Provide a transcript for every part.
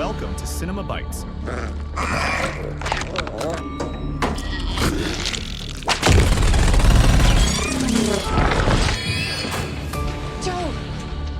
Welcome to Cinema Bites.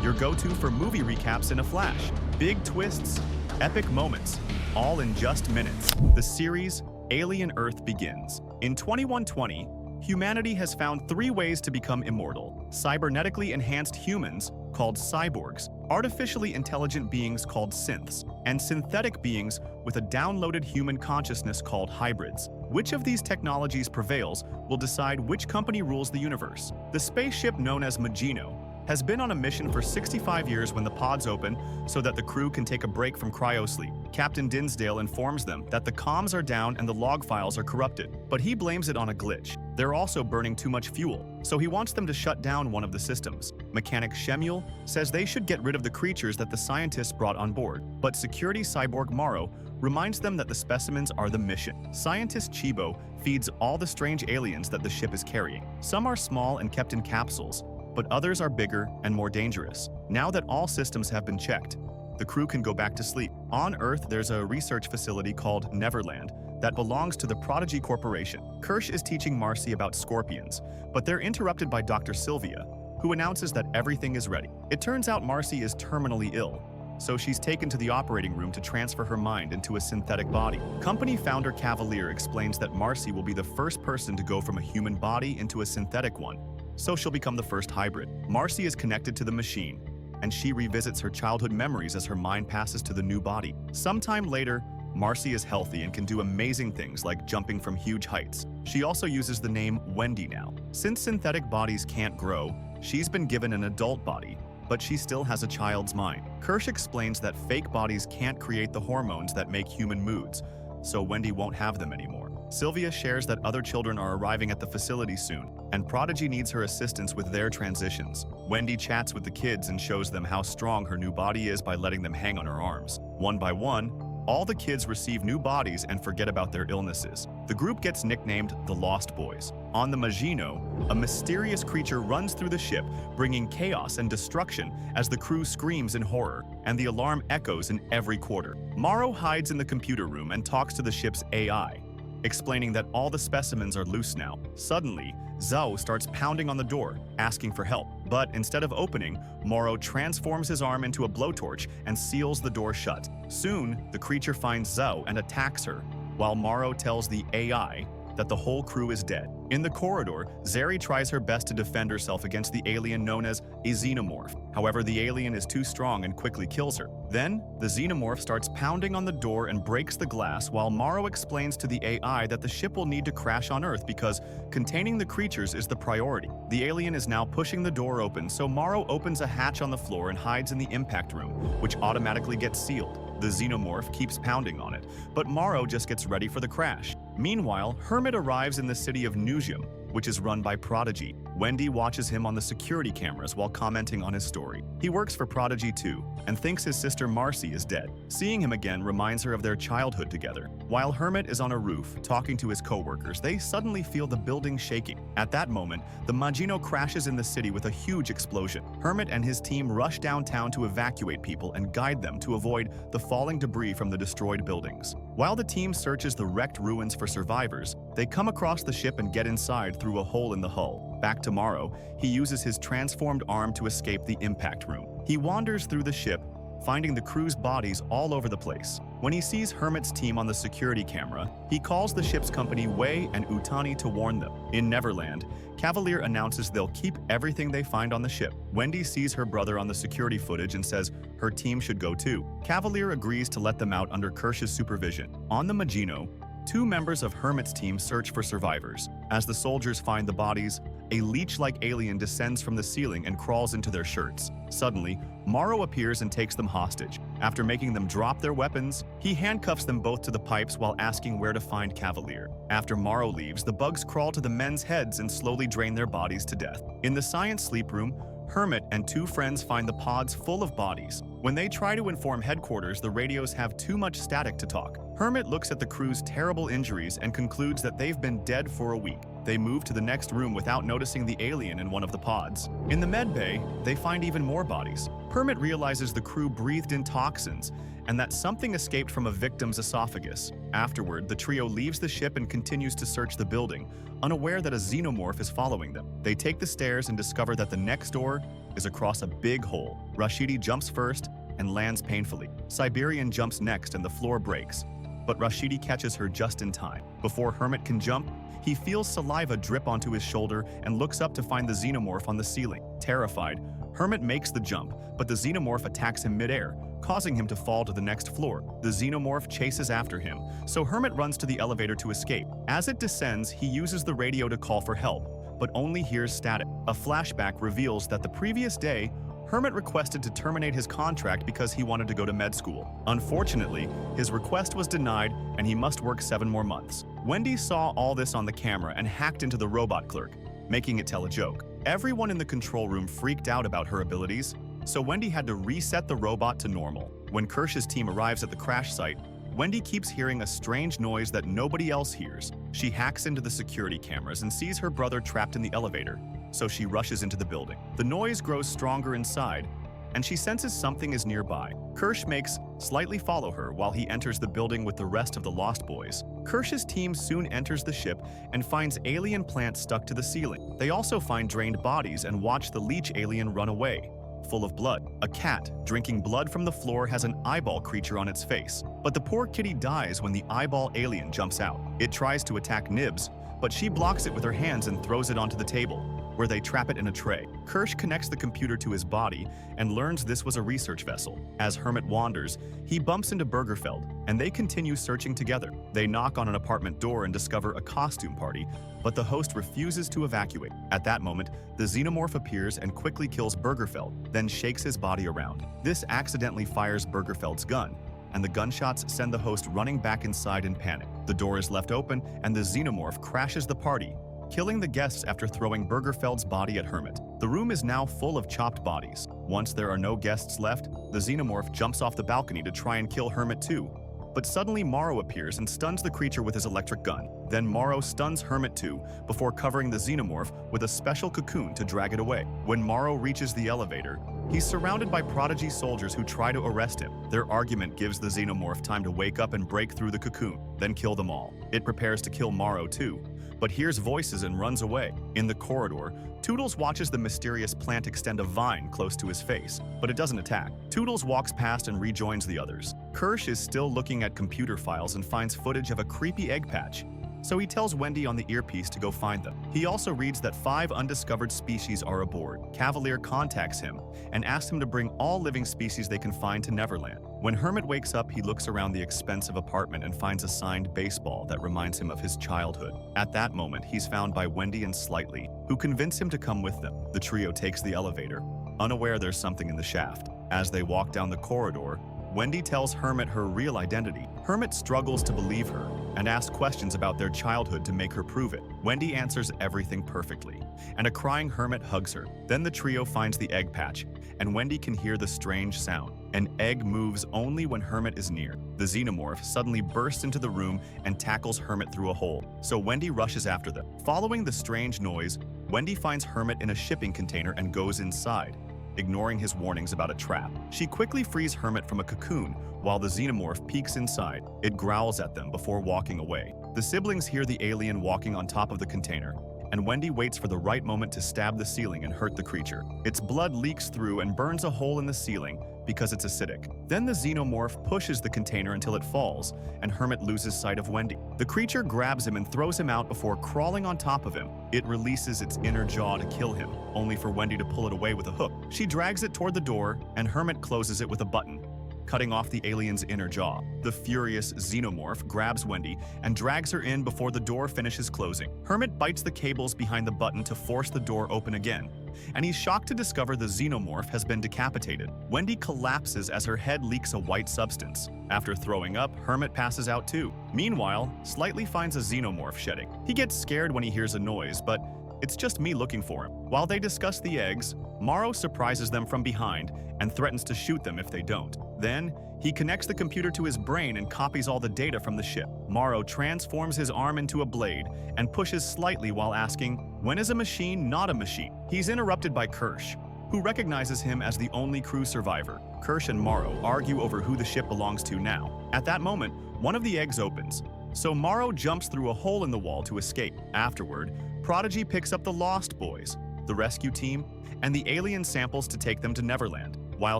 Your go-to for movie recaps in a flash. Big twists, epic moments, all in just minutes. The series Alien Earth begins. In 2120, humanity has found 3 ways to become immortal: cybernetically enhanced humans, called cyborgs, artificially intelligent beings called synths, and synthetic beings with a downloaded human consciousness called hybrids. Which of these technologies prevails will decide which company rules the universe. The spaceship known as Magino has been on a mission for 65 years when the pods open so that the crew can take a break from cryosleep. Captain Dinsdale informs them that the comms are down and the log files are corrupted, but he blames it on a glitch. They're also burning too much fuel, so he wants them to shut down one of the systems. Mechanic Shemuel says they should get rid of the creatures that the scientists brought on board, but security cyborg Morrow reminds them that the specimens are the mission. Scientist Chibo feeds all the strange aliens that the ship is carrying. Some are small and kept in capsules, but others are bigger and more dangerous. Now that all systems have been checked, the crew can go back to sleep. On Earth, there's a research facility called Neverland that belongs to the Prodigy Corporation. Kirsch is teaching Marcy about scorpions, but they're interrupted by Dr. Sylvia, who announces that everything is ready. It turns out Marcy is terminally ill, so she's taken to the operating room to transfer her mind into a synthetic body. Company founder Cavalier explains that Marcy will be the first person to go from a human body into a synthetic one, so she'll become the first hybrid. Marcy is connected to the machine, and she revisits her childhood memories as her mind passes to the new body. Sometime later, Marcy is healthy and can do amazing things like jumping from huge heights. She also uses the name Wendy now. Since synthetic bodies can't grow, she's been given an adult body, but she still has a child's mind. Kirsch explains that fake bodies can't create the hormones that make human moods, so Wendy won't have them anymore. Sylvia shares that other children are arriving at the facility soon, and Prodigy needs her assistance with their transitions. Wendy chats with the kids and shows them how strong her new body is by letting them hang on her arms. One by one, all the kids receive new bodies and forget about their illnesses. The group gets nicknamed the Lost Boys. On the Magino, a mysterious creature runs through the ship, bringing chaos and destruction as the crew screams in horror, and the alarm echoes in every quarter. Morrow hides in the computer room and talks to the ship's AI, explaining that all the specimens are loose now. Suddenly, Zhao starts pounding on the door, asking for help. But instead of opening, Morrow transforms his arm into a blowtorch and seals the door shut. Soon, the creature finds Zhao and attacks her, while Morrow tells the AI that the whole crew is dead. In the corridor, Zeri tries her best to defend herself against the alien known as a xenomorph. However, the alien is too strong and quickly kills her. Then, the xenomorph starts pounding on the door and breaks the glass while Morrow explains to the AI that the ship will need to crash on Earth because containing the creatures is the priority. The alien is now pushing the door open, so Morrow opens a hatch on the floor and hides in the impact room, which automatically gets sealed. The xenomorph keeps pounding on it, but Morrow just gets ready for the crash. Meanwhile, Hermit arrives in the city of Nujum, which is run by Prodigy. Wendy watches him on the security cameras while commenting on his story. He works for Prodigy too, and thinks his sister Marcy is dead. Seeing him again reminds her of their childhood together. While Hermit is on a roof talking to his co-workers, they suddenly feel the building shaking. At that moment, the Magino crashes in the city with a huge explosion. Hermit and his team rush downtown to evacuate people and guide them to avoid the falling debris from the destroyed buildings. While the team searches the wrecked ruins for survivors, they come across the ship and get inside through a hole in the hull. Back to Morrow, he uses his transformed arm to escape the impact room. He wanders through the ship, finding the crew's bodies all over the place. When he sees Hermit's team on the security camera, he calls the ship's company Wei and Utani to warn them. In Neverland, Cavalier announces they'll keep everything they find on the ship. Wendy sees her brother on the security footage and says her team should go too. Cavalier agrees to let them out under Kirsch's supervision. On the Magino, 2 members of Hermit's team search for survivors. As the soldiers find the bodies, a leech-like alien descends from the ceiling and crawls into their shirts. Suddenly, Morrow appears and takes them hostage. After making them drop their weapons, he handcuffs them both to the pipes while asking where to find Cavalier. After Morrow leaves, the bugs crawl to the men's heads and slowly drain their bodies to death. In the science sleep room, Hermit and 2 friends find the pods full of bodies. When they try to inform headquarters, the radios have too much static to talk. Hermit looks at the crew's terrible injuries and concludes that they've been dead for a week. they move to the next room without noticing the alien in one of the pods. In the med bay, they find even more bodies. Hermit realizes the crew breathed in toxins and that something escaped from a victim's esophagus. Afterward, the trio leaves the ship and continues to search the building, unaware that a xenomorph is following them. They take the stairs and discover that the next door is across a big hole. Rashidi jumps first and lands painfully. Siberian jumps next and the floor breaks, but Rashidi catches her just in time. Before Hermit can jump, he feels saliva drip onto his shoulder and looks up to find the xenomorph on the ceiling. Terrified, Hermit makes the jump, but the xenomorph attacks him midair, causing him to fall to the next floor. The xenomorph chases after him, so Hermit runs to the elevator to escape. As it descends, he uses the radio to call for help, but only hears static. A flashback reveals that the previous day, Hermit requested to terminate his contract because he wanted to go to med school. Unfortunately, his request was denied and he must work 7 more months. Wendy saw all this on the camera and hacked into the robot clerk, making it tell a joke. Everyone in the control room freaked out about her abilities, so Wendy had to reset the robot to normal. When Kirsch's team arrives at the crash site, Wendy keeps hearing a strange noise that nobody else hears. She hacks into the security cameras and sees her brother trapped in the elevator, so she rushes into the building. The noise grows stronger inside, and she senses something is nearby. Kirsch makes slightly follow her while he enters the building with the rest of the Lost Boys. Kirsch's team soon enters the ship and finds alien plants stuck to the ceiling. They also find drained bodies and watch the leech alien run away, full of blood. A cat, drinking blood from the floor, has an eyeball creature on its face, but the poor kitty dies when the eyeball alien jumps out. It tries to attack Nibs, but she blocks it with her hands and throws it onto the table, where they trap it in a tray. Kirsch connects the computer to his body and learns this was a research vessel. As Hermit wanders, he bumps into Bergerfeld, and they continue searching together. They knock on an apartment door and discover a costume party, but the host refuses to evacuate. At that moment, the xenomorph appears and quickly kills Bergerfeld, then shakes his body around. This accidentally fires Bergerfeld's gun, and the gunshots send the host running back inside in panic. The door is left open, and the xenomorph crashes the party, killing the guests after throwing Bergerfeld's body at Hermit. The room is now full of chopped bodies. Once there are no guests left, the xenomorph jumps off the balcony to try and kill Hermit too. But suddenly Morrow appears and stuns the creature with his electric gun. Then Morrow stuns Hermit too, before covering the xenomorph with a special cocoon to drag it away. When Morrow reaches the elevator, he's surrounded by Prodigy soldiers who try to arrest him. Their argument gives the xenomorph time to wake up and break through the cocoon, then kill them all. It prepares to kill Morrow too, but hears voices and runs away. In the corridor, Toodles watches the mysterious plant extend a vine close to his face, but it doesn't attack. Toodles walks past and rejoins the others. Kirsch is still looking at computer files and finds footage of a creepy egg patch, so he tells Wendy on the earpiece to go find them. He also reads that 5 undiscovered species are aboard. Cavalier contacts him and asks him to bring all living species they can find to Neverland. When Hermit wakes up, he looks around the expensive apartment and finds a signed baseball that reminds him of his childhood. At that moment, he's found by Wendy and Slightly, who convince him to come with them. The trio takes the elevator, unaware there's something in the shaft. As they walk down the corridor, Wendy tells Hermit her real identity. Hermit struggles to believe her and asks questions about their childhood to make her prove it. Wendy answers everything perfectly, and a crying Hermit hugs her. Then the trio finds the egg patch, and Wendy can hear the strange sound. An egg moves only when Hermit is near. The xenomorph suddenly bursts into the room and tackles Hermit through a hole, so Wendy rushes after them. Following the strange noise, Wendy finds Hermit in a shipping container and goes inside, ignoring his warnings about a trap. She quickly frees Hermit from a cocoon while the xenomorph peeks inside. It growls at them before walking away. The siblings hear the alien walking on top of the container, and Wendy waits for the right moment to stab the ceiling and hurt the creature. Its blood leaks through and burns a hole in the ceiling because it's acidic. Then the xenomorph pushes the container until it falls, and Hermit loses sight of Wendy. The creature grabs him and throws him out before crawling on top of him. It releases its inner jaw to kill him, only for Wendy to pull it away with a hook. She drags it toward the door, and Hermit closes it with a button, cutting off the alien's inner jaw. The furious xenomorph grabs Wendy and drags her in before the door finishes closing. Hermit bites the cables behind the button to force the door open again, and he's shocked to discover the xenomorph has been decapitated. Wendy collapses as her head leaks a white substance. After throwing up, Hermit passes out too. Meanwhile, Slightly finds a xenomorph shedding. He gets scared when he hears a noise, but it's just me looking for him. While they discuss the eggs, Morrow surprises them from behind and threatens to shoot them if they don't. Then, he connects the computer to his brain and copies all the data from the ship. Morrow transforms his arm into a blade and pushes slightly while asking, "When is a machine not a machine?" He's interrupted by Kirsch, who recognizes him as the only crew survivor. Kirsch and Morrow argue over who the ship belongs to now. At that moment, one of the eggs opens, so Morrow jumps through a hole in the wall to escape. Afterward, Prodigy picks up the Lost Boys, the rescue team, and the alien samples to take them to Neverland. While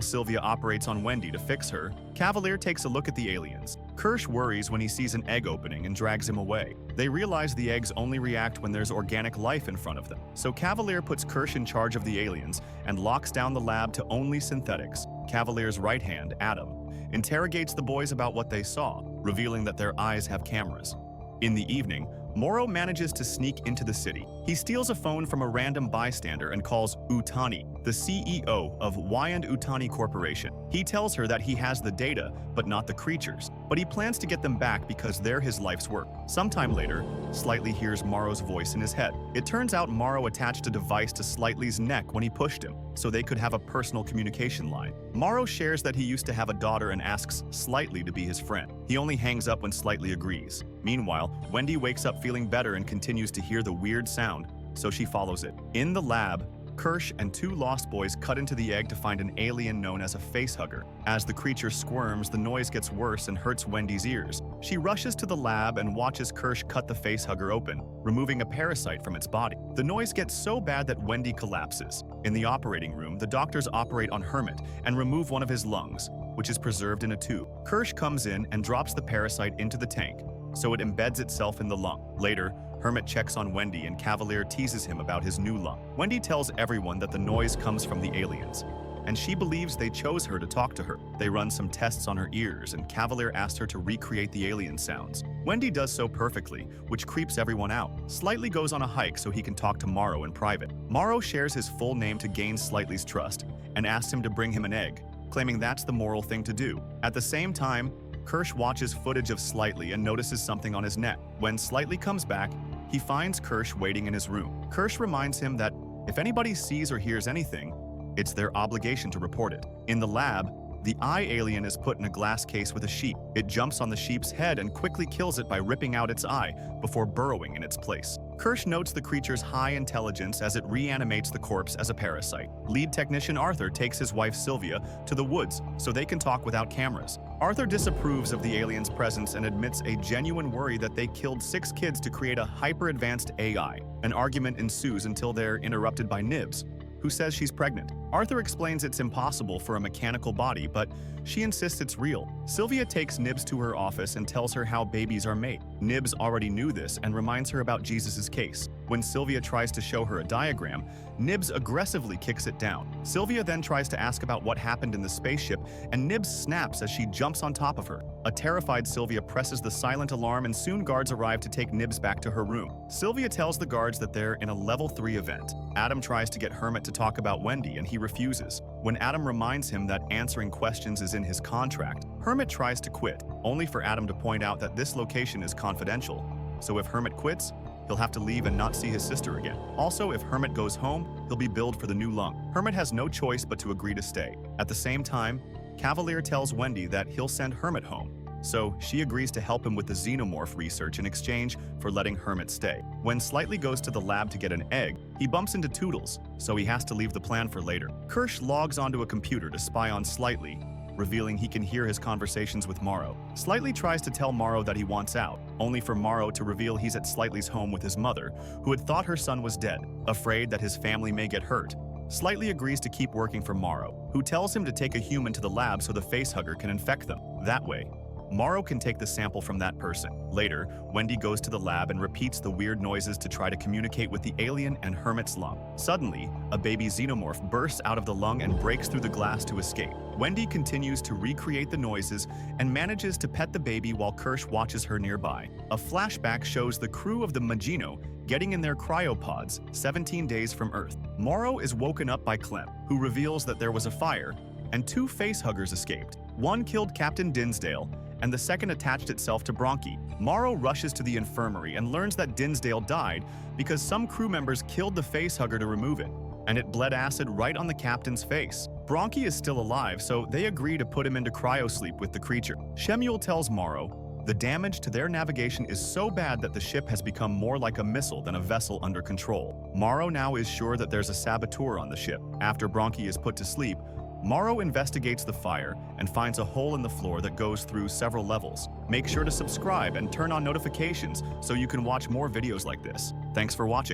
Sylvia operates on Wendy to fix her, Cavalier takes a look at the aliens. Kirsch worries when he sees an egg opening and drags him away. They realize the eggs only react when there's organic life in front of them. So Cavalier puts Kirsch in charge of the aliens and locks down the lab to only synthetics. Cavalier's right hand, Adam, interrogates the boys about what they saw, revealing that their eyes have cameras. In the evening, Morrow manages to sneak into the city. He steals a phone from a random bystander and calls Utani, the CEO of Utani Corporation. He tells her that he has the data, but not the creatures. But he plans to get them back because they're his life's work. Sometime later, Slightly hears Morrow's voice in his head. It turns out Morrow attached a device to Slightly's neck when he pushed him, so they could have a personal communication line. Morrow shares that he used to have a daughter and asks Slightly to be his friend. He only hangs up when Slightly agrees. Meanwhile, Wendy wakes up feeling better and continues to hear the weird sound, so she follows it. In the lab, Kirsch and two Lost Boys cut into the egg to find an alien known as a facehugger. As the creature squirms, the noise gets worse and hurts Wendy's ears. She rushes to the lab and watches Kirsch cut the facehugger open, removing a parasite from its body. The noise gets so bad that Wendy collapses. In the operating room, the doctors operate on Hermit and remove one of his lungs, which is preserved in a tube. Kirsch comes in and drops the parasite into the tank, so it embeds itself in the lung. Later, Hermit checks on Wendy and Cavalier teases him about his new lung. Wendy tells everyone that the noise comes from the aliens, and she believes they chose her to talk to her. They run some tests on her ears, and Cavalier asks her to recreate the alien sounds. Wendy does so perfectly, which creeps everyone out. Slightly goes on a hike so he can talk to Morrow in private. Morrow shares his full name to gain Slightly's trust and asks him to bring him an egg, claiming that's the moral thing to do. At the same time, Kirsch watches footage of Slightly and notices something on his neck. When Slightly comes back, he finds Kirsch waiting in his room. Kirsch reminds him that if anybody sees or hears anything, it's their obligation to report it. In the lab, the eye alien is put in a glass case with a sheep. It jumps on the sheep's head and quickly kills it by ripping out its eye before burrowing in its place. Kirsch notes the creature's high intelligence as it reanimates the corpse as a parasite. Lead technician Arthur takes his wife Sylvia to the woods so they can talk without cameras. Arthur disapproves of the alien's presence and admits a genuine worry that they killed 6 kids to create a hyper-advanced AI. An argument ensues until they're interrupted by Nibs, who says she's pregnant. Arthur explains it's impossible for a mechanical body, but she insists it's real. Sylvia takes Nibs to her office and tells her how babies are made. Nibs already knew this and reminds her about Jesus' case. When Sylvia tries to show her a diagram, Nibs aggressively kicks it down. Sylvia then tries to ask about what happened in the spaceship, and Nibs snaps as she jumps on top of her. A terrified Sylvia presses the silent alarm, and soon guards arrive to take Nibs back to her room. Sylvia tells the guards that they're in a level 3 event. Adam tries to get Hermit to talk about Wendy, and he refuses. When Adam reminds him that answering questions is in his contract, Hermit tries to quit, only for Adam to point out that this location is confidential. So if Hermit quits, he'll have to leave and not see his sister again. Also, if Hermit goes home, he'll be billed for the new lung. Hermit has no choice but to agree to stay. At the same time, Cavalier tells Wendy that he'll send Hermit home, so she agrees to help him with the xenomorph research in exchange for letting Hermit stay. When Slightly goes to the lab to get an egg, he bumps into Toodles, so he has to leave the plan for later. Kirsch logs onto a computer to spy on Slightly, revealing he can hear his conversations with Morrow. Slightly tries to tell Morrow that he wants out, only for Morrow to reveal he's at Slightly's home with his mother, who had thought her son was dead. Afraid that his family may get hurt, Slightly agrees to keep working for Morrow, who tells him to take a human to the lab so the facehugger can infect them. That way, Morrow can take the sample from that person. Later, Wendy goes to the lab and repeats the weird noises to try to communicate with the alien and Hermit's lung. Suddenly, a baby xenomorph bursts out of the lung and breaks through the glass to escape. Wendy continues to recreate the noises and manages to pet the baby while Kirsch watches her nearby. A flashback shows the crew of the Magino getting in their cryopods 17 days from Earth. Morrow is woken up by Clem, who reveals that there was a fire and 2 facehuggers escaped. One killed Captain Dinsdale, and the second attached itself to Bronchi. Morrow rushes to the infirmary and learns that Dinsdale died because some crew members killed the facehugger to remove it, and it bled acid right on the captain's face. Bronchi is still alive, so they agree to put him into cryosleep with the creature. Shemuel tells Morrow, the damage to their navigation is so bad that the ship has become more like a missile than a vessel under control. Morrow now is sure that there's a saboteur on the ship. After Bronchi is put to sleep, Morrow investigates the fire and finds a hole in the floor that goes through several levels. Make sure to subscribe and turn on notifications so you can watch more videos like this. Thanks for watching.